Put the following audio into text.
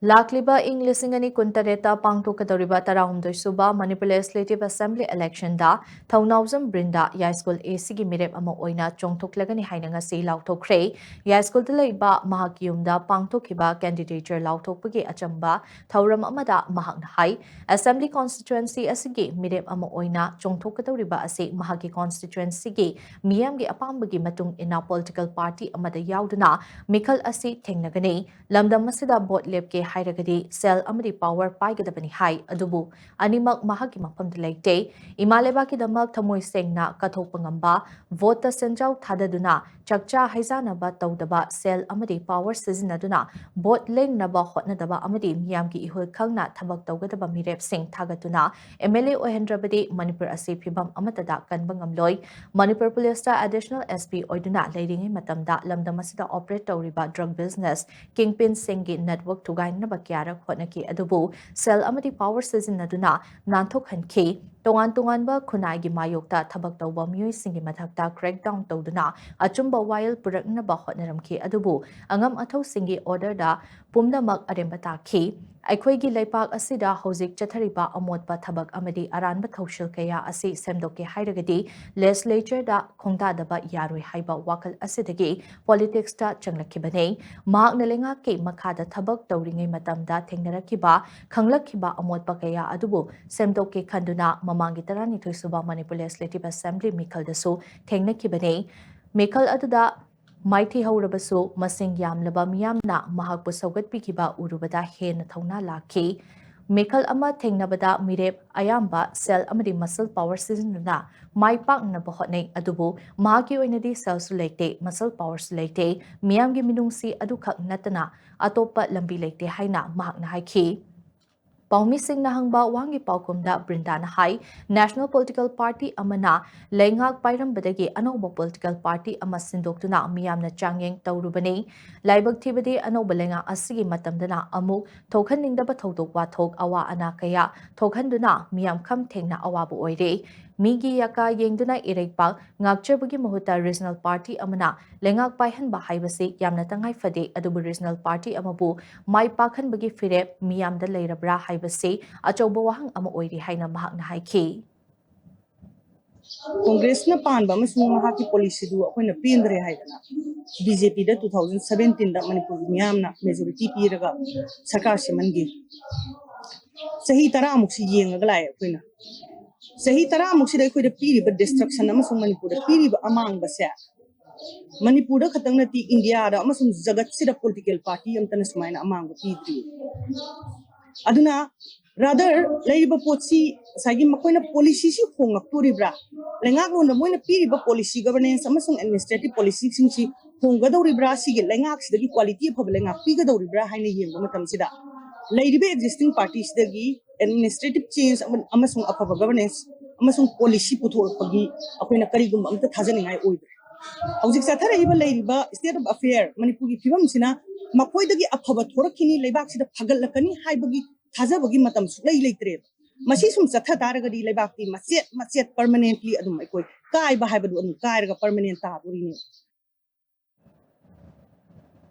Lakliba ing lisingani kuntareta pangtokadoriba tarahumdoi suba Manipur Legislative Assembly election da Thaunauzam Brinda Yai School AC gi Meerep ama oina chongthoklagani haina ngasi lauthokre Yai School da leiba mahakiyumda pangtokhiba candidature lauthokpagi achamba thauram amada mahakna hai Assembly constituency asigi Meerep ama oina chongthokadoriba ase mahaki constituency gi miyam gi apambagi matung ina political party amada yauduna Mikhal asi thengnagani lamdam asida bot lepke hairagadi sel amadi power paigadabani hai adubu animak mahaki mafamda leite imaleba ki damak thamoi sengna kathokpa ngamba vote senjau thadaduna chakcha haizanaba tawdaba sel amadi power sizinaduna bot lengnaba hotnadaba amadi miyamgi ihul khangna thabak tawgadaba Meerep sing thagatuna MLA ohendrabadi Manipur ase phibam amatada kanba ngamloi Manipur Police ta additional SP oiduna leiringi matamda lamdam asida operate tawriba drug business kingpin singi network tugainaba kyara khotnaki adubu sel amadi power sizinaduna nanthokhanki tongan ba khunai gi mayokta thabak tawba miyoi singi mathakta crackdown tawduna achumba while puraknaba hotnaramki adubu angam athau singi order da pumnamak arembata khi ꯑꯩꯈꯣꯏꯒꯤ ꯂꯩꯄꯥꯛ ꯑꯁꯤꯗ ꯍꯧꯖꯤꯛ ꯆꯠꯊꯔꯤꯕ ꯑꯃꯣꯠꯄ ꯊꯕꯛ ꯑꯃꯗꯤ ꯑꯔꯥꯟꯕ ꯊꯧꯁꯤꯜ ꯀꯌꯥ ꯑꯁꯤ ꯁꯦꯝꯗꯣꯛꯀꯦ ꯍꯥꯏꯔꯒꯗꯤ ꯂꯦꯖꯤꯁꯂꯦꯆꯔꯗ ꯈꯣꯡꯗꯥꯗꯕ ꯌꯥꯔꯣꯏ ꯍꯥꯏꯕ ꯋꯥꯈꯜ ꯑꯁꯤꯗꯒꯤ ꯄꯣꯂꯤꯇꯤꯛꯁꯇ ꯆꯪꯂꯛꯈꯤꯕꯅꯤ ꯃꯍꯥꯛꯅ ꯂꯩꯉꯥꯛꯀꯤ ꯃꯈꯥꯗ ꯊꯕꯛ ꯇꯧꯔꯤꯉꯩ ꯃꯇꯝꯗ ꯊꯦꯡꯅꯔꯛꯈꯤꯕ ꯈꯪꯂꯛꯈꯤꯕ ꯑꯃꯣꯠꯄ ꯀꯌꯥ ꯑꯗꯨꯕꯨ ꯁꯦꯝꯗꯣꯛꯀꯦ ꯈꯟꯗꯨꯅ ꯃꯃꯥꯡꯒꯤ 12 ꯁꯨꯕ ꯃꯅꯤꯄꯨꯔ ꯂꯦꯖꯤꯁꯂꯦꯇꯤꯚ ꯑꯦꯁꯦꯝꯕ꯭ꯂꯤ ꯃꯤꯈꯜꯗꯁꯨ ꯊꯦꯡꯅꯈꯤꯕꯅꯤ ꯃꯤꯈꯜ ꯑꯗꯨꯗ Mighty Howrabasu, Masing Yamlaba Miyamna, Mahakbu Sogatpikiba Urubada Hen Thona Laki, Mikal Ama Tengnabada Meerep Ayamba, Cell Amadi Muscle Power Season na, My Pak Nabahotne Adubu, Mahaki Oinadi Cells Late, Muscle Powers Late, Miamgi Minungsi Adukak Natana, Atopa Lambi Late Haina, Mahakna Haiki. Paumi Singh Nahangba Wangi Paukumda Brinda Hai National Political Party Amana Lengak Pairam Badagi Anoba Political Party Amasindokuna Miyamna Changyeng Taurubani Laibak Tibadi Anoba Lenga Asigi Matamdana Amu Tokan Ningdaba Totok Watok Awa Anakaya Tokanduna Miyam Kam Tengna Awabu Oire Migi Yaka Yengduna Irekpak Ngakchebugi Mahuta Regional Party Amana Lengak Paihan Bahaibasi Yamna Tangai Fade Adubu Regional Party Amabu Mai Pakhan Bagi Firep Miyamda Leirabra Haibasi Achoba Wahang Ama Oiri Haina Mahakna Haiki Congress na panba amasung mahaki policy du akoina pindre haidana BJP da 2017 da Manipur miyamna majority piraga sarkar semangi sahi tara amuk si yengaga lai akoina sahi tara amuk si dai koida piriba destruction amasung Manipur da piriba amang basa Manipur da khatang nati India da amasung jagat sida political party amtana sumaina amang pidri aduna rather laiba potsi sagi makoina policy si khongak turibra lengak lo na moina piriba policy governance amasung administrative policy singsi khonggadoribra sige lengak sidagi quality of lengak pigadoribra haina yengba matam sida laiba existing parties dagi administrative change amasung afaba governance amasung policy puthorpagi akoina karigum amta thajaningai oidre hojik sathara iba laiba state of affair Manipur gi phibam sina makoidagi afaba thorakini leibak sida phagal lakani haibagi thajabagi matam sulai leitre masi sum satha taragadi leibak ti machet permanently adum aikoi kai ba haibadu adum kai raga permanent ta burini